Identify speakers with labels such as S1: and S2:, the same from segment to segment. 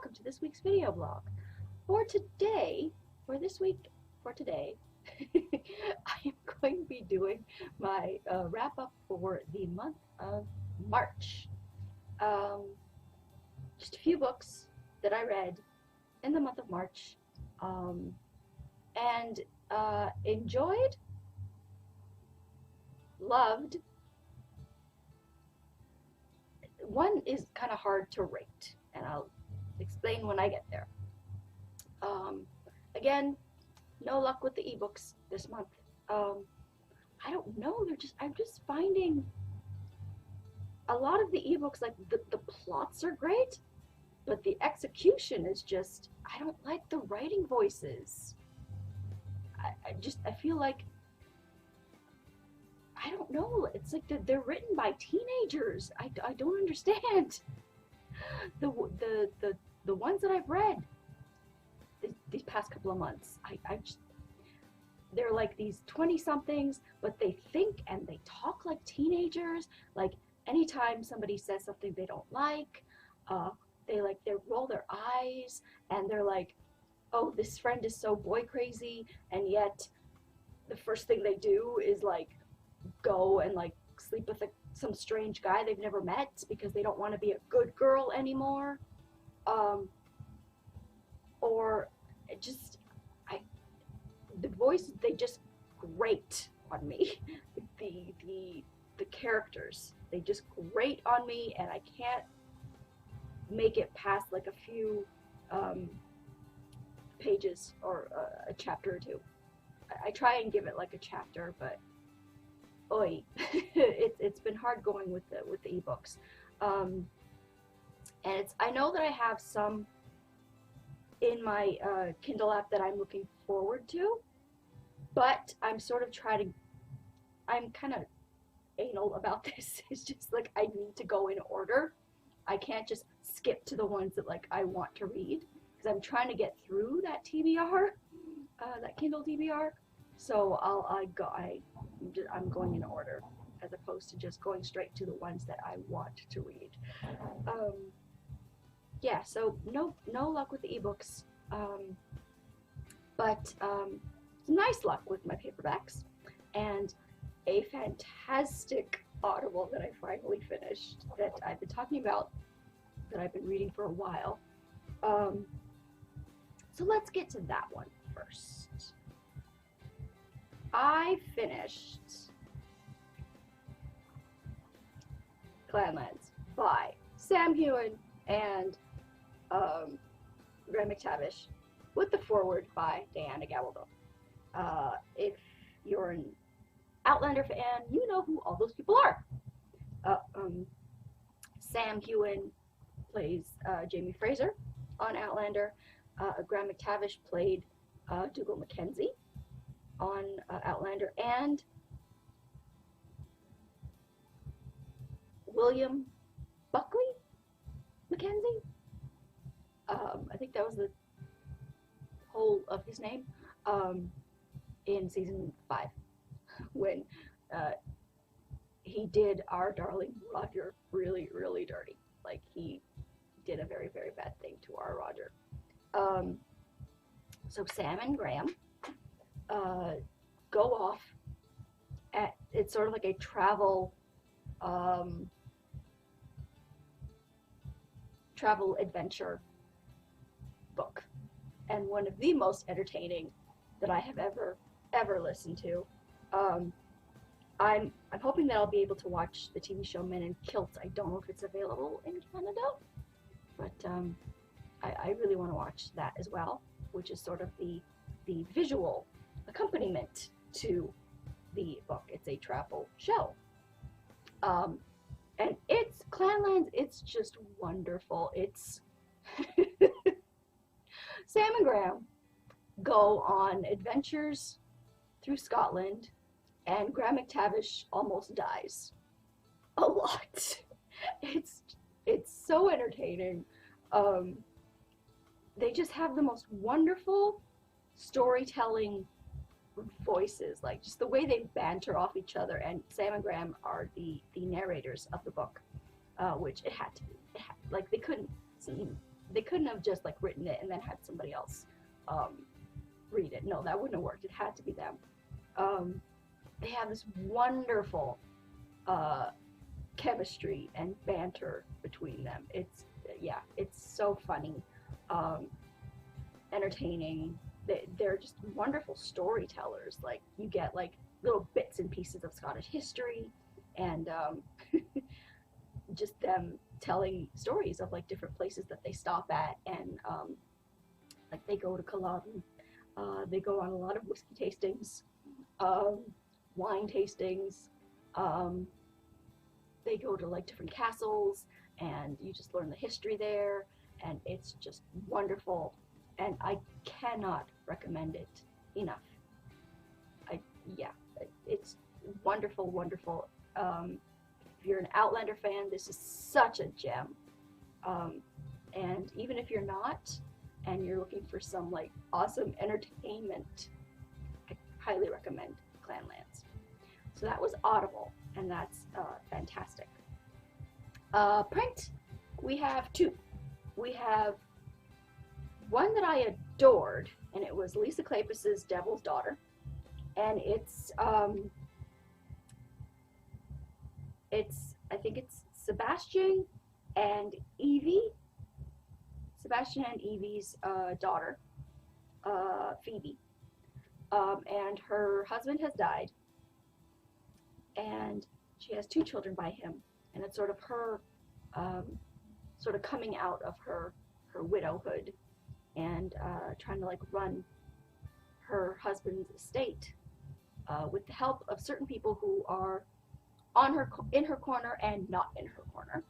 S1: welcome to this week's video blog. For today, I am going to be doing my wrap-up for the month of March. Just a few books that I read in the month of March and enjoyed, loved. One is kind of hard to rate, and I'll explain when I get there. Again, no luck with the ebooks this month. I don't know, I'm just finding a lot of the ebooks, like the plots are great, but the execution is just, I don't like the writing voices. I feel like, I don't know, it's like they're written by teenagers. I don't understand. The ones that I've read these past couple of months, they're like these 20-somethings, but they think and they talk like teenagers. Like anytime somebody says something they don't like, they roll their eyes and they're like, oh, this friend is so boy crazy, and yet the first thing they do is like go and like sleep with some strange guy they've never met because they don't want to be a good girl anymore. Or the voice, they just grate on me. The characters, they just grate on me, and I can't make it past like a few pages or a chapter or two. I try and give it like a chapter, but oi, it's been hard going with the ebooks. And I know that I have some in my Kindle app that I'm looking forward to, but I'm kind of anal about this. It's just like I need to go in order. I can't just skip to the ones that like I want to read, because I'm trying to get through that TBR, that Kindle TBR. So I'm going in order as opposed to just going straight to the ones that I want to read. Yeah, so no luck with the ebooks, but some nice luck with my paperbacks, and a fantastic Audible that I finally finished that I've been talking about, that I've been reading for a while. So let's get to that one first. I finished ClanLands by Sam Heughan and Graham McTavish, with the foreword by Diana Gabaldon. If you're an Outlander fan, you know who all those people are. Sam Heughan plays Jamie Fraser on Outlander. Graham McTavish played Dougal Mackenzie on Outlander, and William Buckley Mackenzie. I think that was the whole of his name in season 5, when he did our darling Roger really, really dirty. Like, he did a very, very bad thing to our Roger. So Sam and Graham go off it's sort of like a travel adventure book, and one of the most entertaining that I have ever listened to. I'm hoping that I'll be able to watch the TV show Men in Kilts. I don't know if it's available in Canada, but I really want to watch that as well, which is sort of the visual accompaniment to the book. It's a travel show. And it's ClanLands, it's just wonderful. It's Sam and Graham go on adventures through Scotland, and Graham McTavish almost dies a lot. It's so entertaining. They just have the most wonderful storytelling voices, like just the way they banter off each other. And Sam and Graham are the narrators of the book, which it had to be. Like, they couldn't seem they couldn't have just like written it and then had somebody else read it. No, that wouldn't have worked. It had to be them. They have this wonderful chemistry and banter between them. It's so funny, entertaining. They're just wonderful storytellers. Like, you get like little bits and pieces of Scottish history, and just them telling stories of like different places that they stop at, and like they go to Culloden. They go on a lot of whiskey tastings, wine tastings. They go to like different castles, and you just learn the history there, and it's just wonderful, and I cannot recommend it enough. It's wonderful, wonderful. If you're an Outlander fan, this is such a gem. And even if you're not, and you're looking for some like awesome entertainment, I highly recommend ClanLands. So that was Audible, and that's fantastic. Print, we have two. We have one that I adored, and it was Lisa Kleypas's Devil's Daughter, and I think it's Sebastian and Evie's daughter, Phoebe, and her husband has died, and she has two children by him, and it's sort of her sort of coming out of her widowhood, and trying to like run her husband's estate with the help of certain people who are in her corner and not in her corner,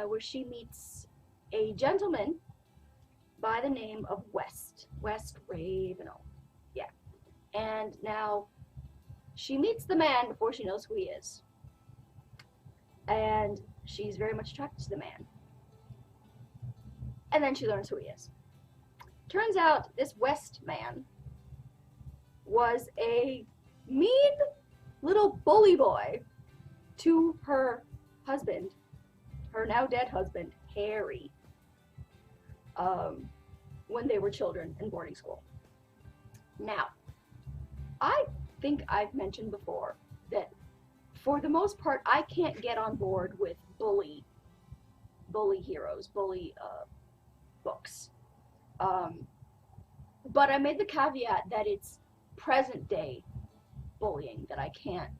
S1: where she meets a gentleman by the name of West Ravenel. Yeah. And now she meets the man before she knows who he is, and she's very much attracted to the man, and then she learns who he is. Turns out this West man was a mean little bully boy to her husband, her now dead husband, Harry, when they were children in boarding school. Now, I think I've mentioned before that for the most part I can't get on board with bully heroes, bully books. But I made the caveat that it's present day bullying that I can't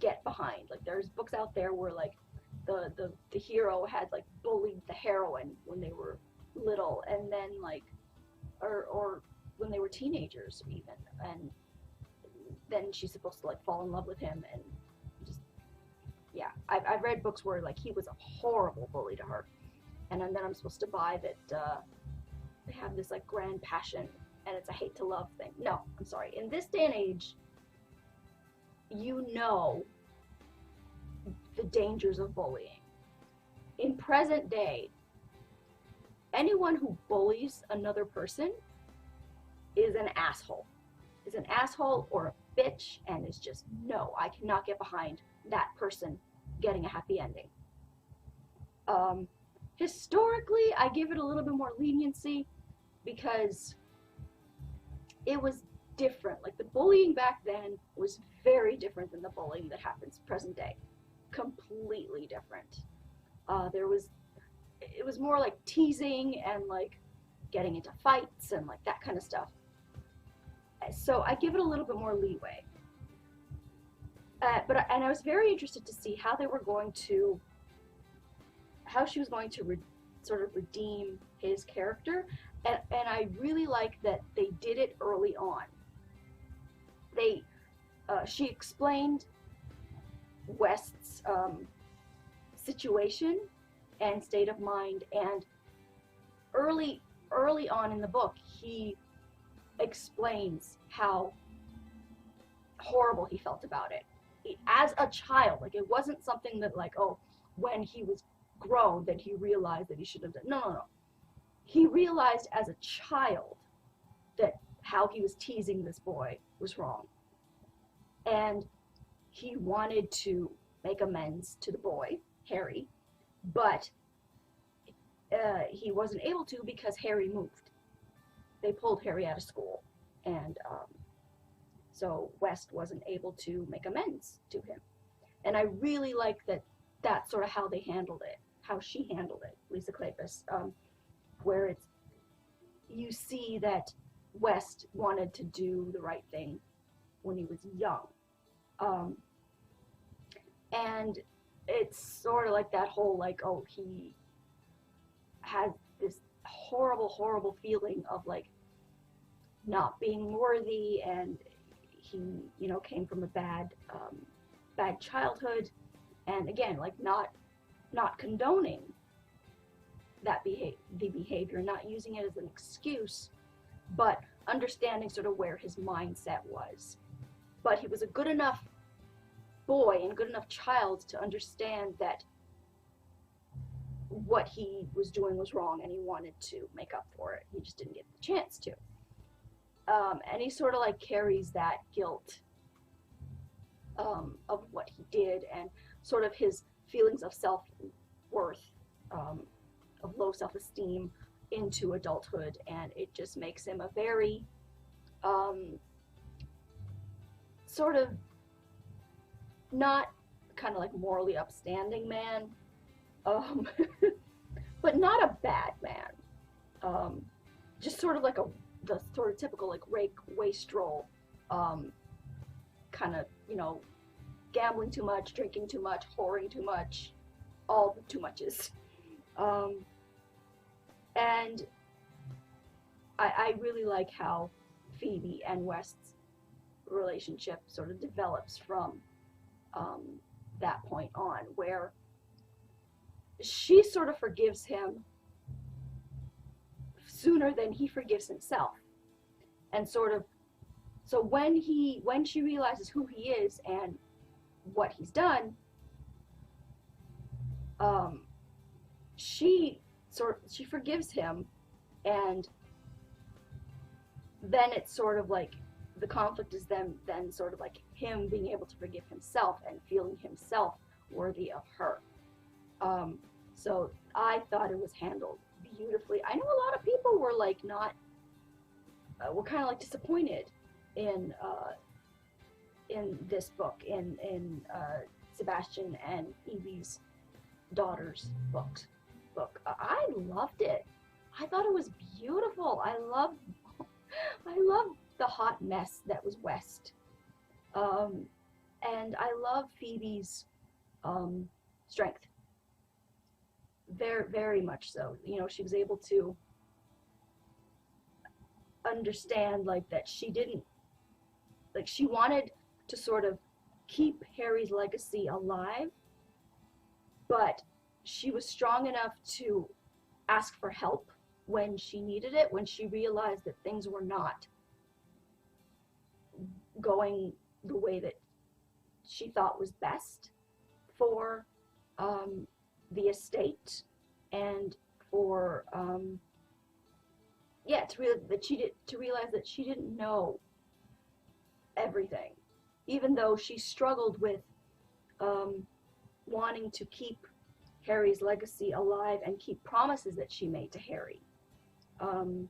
S1: get behind. Like, there's books out there where like the hero had like bullied the heroine when they were little, and then like or when they were teenagers even, and then she's supposed to like fall in love with him, and just I've read books where like he was a horrible bully to her, and then I'm supposed to buy that they have this like grand passion and it's a hate to love thing. No, I'm sorry. In this day and age, you know the dangers of bullying. In present day, anyone who bullies another person is an asshole. Is an asshole or a bitch, and is just, no, I cannot get behind that person getting a happy ending. Historically, I give it a little bit more leniency because it was different. Like, the bullying back then was very different than the bullying that happens present day. Completely different. It was more like teasing and like getting into fights and like that kind of stuff. So I give it a little bit more leeway. And I was very interested to see how she was going to sort of redeem his character, and I really like that they did it early on. She explained West's situation and state of mind, and early on in the book he explains how horrible he felt about it as a child. Like, it wasn't something that like, oh, when he was grown that he realized that he should have done. No. He realized as a child that how he was teasing this boy was wrong, and he wanted to make amends to the boy, Harry, but he wasn't able to because Harry moved. They pulled Harry out of school, and so West wasn't able to make amends to him. And I really like that. That's sort of how they handled it, how she handled it, Lisa Kleypas, where it's, you see that West wanted to do the right thing when he was young. And it's sort of like that whole, like, oh, he has this horrible, horrible feeling of, like, not being worthy, and he, you know, came from a bad childhood, and again, like, not condoning that the behavior, not using it as an excuse, but understanding sort of where his mindset was. But he was a good enough boy and good enough child to understand that what he was doing was wrong, and he wanted to make up for it. He just didn't get the chance to. And he sort of like carries that guilt of what he did, and sort of his feelings of self-worth, of low self-esteem into adulthood, and it just makes him a very sort of not kind of like morally upstanding man, but not a bad man, just sort of like the sort of typical like rake, wastrel, kind of, you know, gambling too much, drinking too much, whoring too much, all the too muches. And I really like how Phoebe and West's relationship sort of develops from that point on, where she sort of forgives him sooner than he forgives himself. And sort of, so when she realizes who he is and what he's done, she forgives him, and then it's sort of like the conflict is then sort of like him being able to forgive himself and feeling himself worthy of her. So I thought it was handled beautifully. I know a lot of people were like were kind of like disappointed in this book, in Sebastian and Evie's daughter's book. I loved it. I thought it was beautiful. I love the hot mess that was West, and I love Phoebe's strength. Very, very much so. You know, she was able to understand, like, that she didn't, like, she wanted to sort of keep Harry's legacy alive, but she was strong enough to ask for help when she needed it, when she realized that things were not going the way that she thought was best for the estate, and for to realize that she didn't know everything, even though she struggled with wanting to keep Harry's legacy alive and keep promises that she made to Harry, and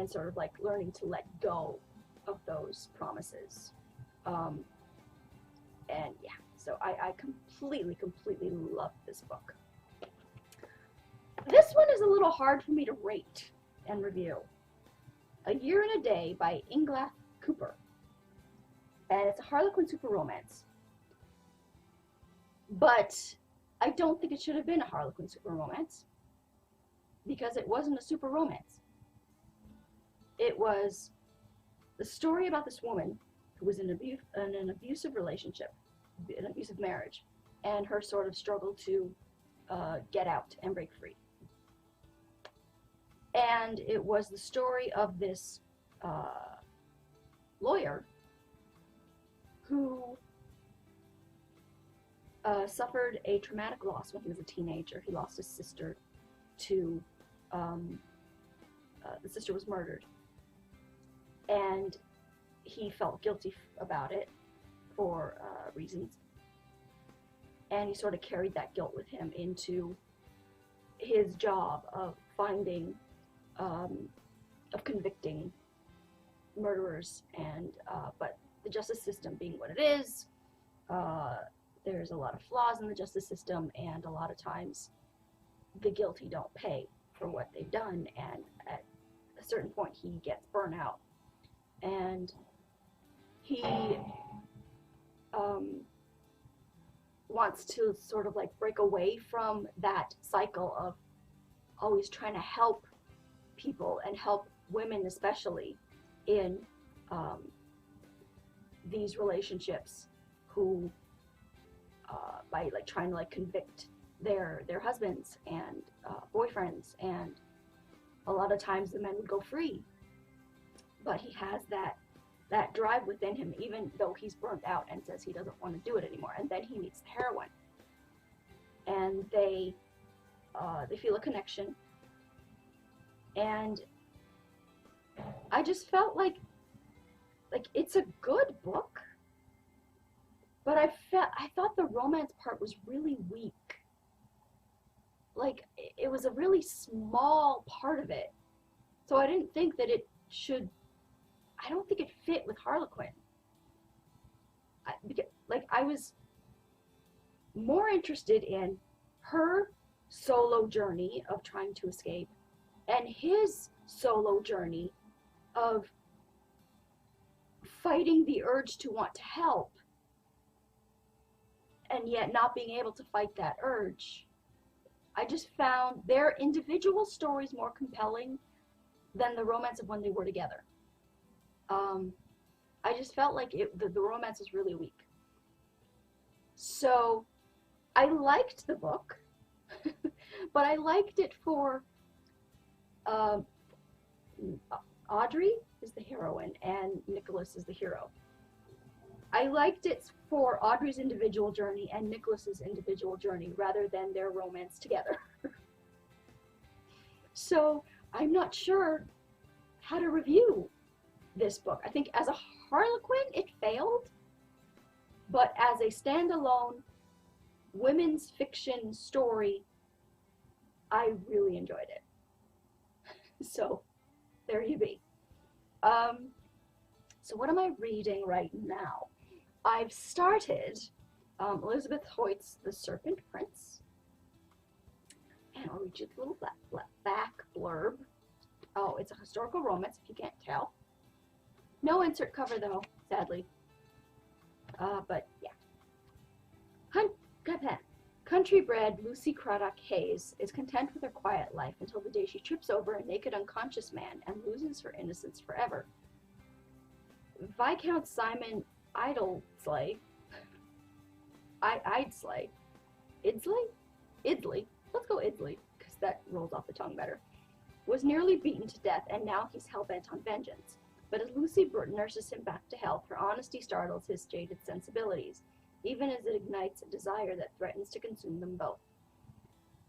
S1: sort of like learning to let go of those promises. And yeah, so I completely love this book. This one is a little hard for me to rate and review. A Year and a Day by Inglath Cooper. And it's a Harlequin super romance. But I don't think it should have been a Harlequin super romance, because it wasn't a super romance. It was the story about this woman who was in an abusive relationship, an abusive marriage, and her sort of struggle to get out and break free. And it was the story of this lawyer who suffered a traumatic loss when he was a teenager. He lost his sister to, the sister was murdered. And he felt guilty about it for reasons. And he sort of carried that guilt with him into his job of finding, of convicting murderers, and but the justice system being what it is, there's a lot of flaws in the justice system, and a lot of times the guilty don't pay for what they've done, and at a certain point he gets burnt out, and he wants to sort of like break away from that cycle of always trying to help people and help women especially in these relationships who by like trying to like convict their husbands and boyfriends, and a lot of times the men would go free, but he has that drive within him even though he's burnt out and says he doesn't want to do it anymore. And then he meets heroin, and they feel a connection, and I just felt like it's a good book, but I thought the romance part was really weak. Like, it was a really small part of it, so I didn't think that it should. I don't think it fit with Harlequin. I was more interested in her solo journey of trying to escape and his solo journey of fighting the urge to want to help and yet not being able to fight that urge. I just found their individual stories more compelling than the romance of when they were together. I just felt like the romance was really weak. So I liked the book, but I liked it for Audrey is the heroine and Nicholas is the hero. I liked it for Audrey's individual journey and Nicholas's individual journey rather than their romance together. So I'm not sure how to review this book. I think as a Harlequin it failed, but as a standalone women's fiction story I really enjoyed it. So there you be. So what am I reading right now? I've started Elizabeth Hoyt's The Serpent Prince, and I'll read you the little back blurb. Oh, it's a historical romance if you can't tell. No insert cover though, sadly. But yeah. Country-bred Lucy Craddock Hayes is content with her quiet life until the day she trips over a naked unconscious man and loses her innocence forever. Viscount Simon Idlesley, Idley, let's go Idley, because that rolls off the tongue better, was nearly beaten to death, and now he's hell-bent on vengeance. But as Lucy nurses him back to health, her honesty startles his jaded sensibilities, even as it ignites a desire that threatens to consume them both.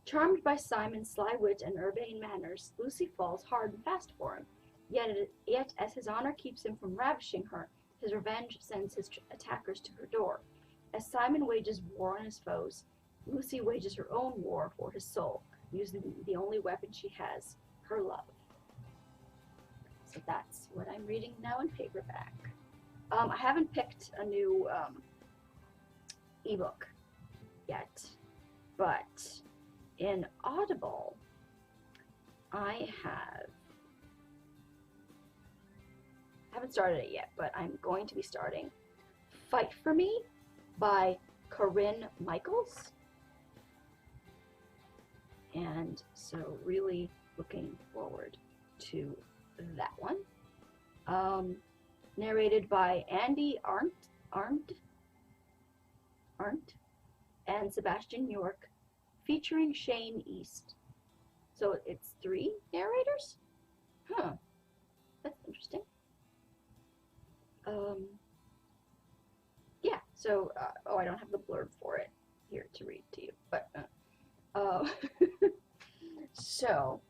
S1: Charmed by Simon's sly wit and urbane manners, Lucy falls hard and fast for him. Yet as his honor keeps him from ravishing her, his revenge sends his attackers to her door. As Simon wages war on his foes, Lucy wages her own war for his soul, using the only weapon she has, her love. So that's what I'm reading now in paperback. I haven't picked a new ebook yet, but in Audible, I haven't started it yet, but I'm going to be starting Fight for Me by Corinne Michaels. And so really looking forward to that one. Narrated by Andy Arndt and Sebastian York, featuring Shane East. So it's 3 narrators? Huh. That's interesting. Yeah, so, oh, I don't have the blurb for it here to read to you, but, so,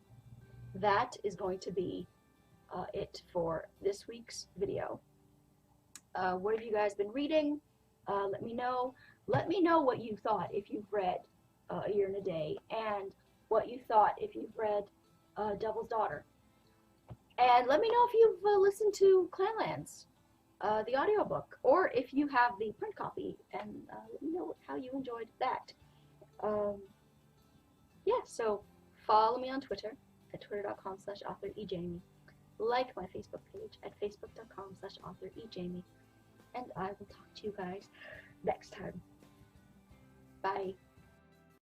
S1: that is going to be it for this week's video. What have you guys been reading? Let me know. Let me know what you thought if you've read A Year and a Day, and what you thought if you've read Devil's Daughter. And let me know if you've listened to ClanLands, the audiobook, or if you have the print copy, and let me know how you enjoyed that. Yeah, so follow me on Twitter at twitter.com/authorejamie. Like my Facebook page at facebook.com/authorejamie. And I will talk to you guys next time. Bye.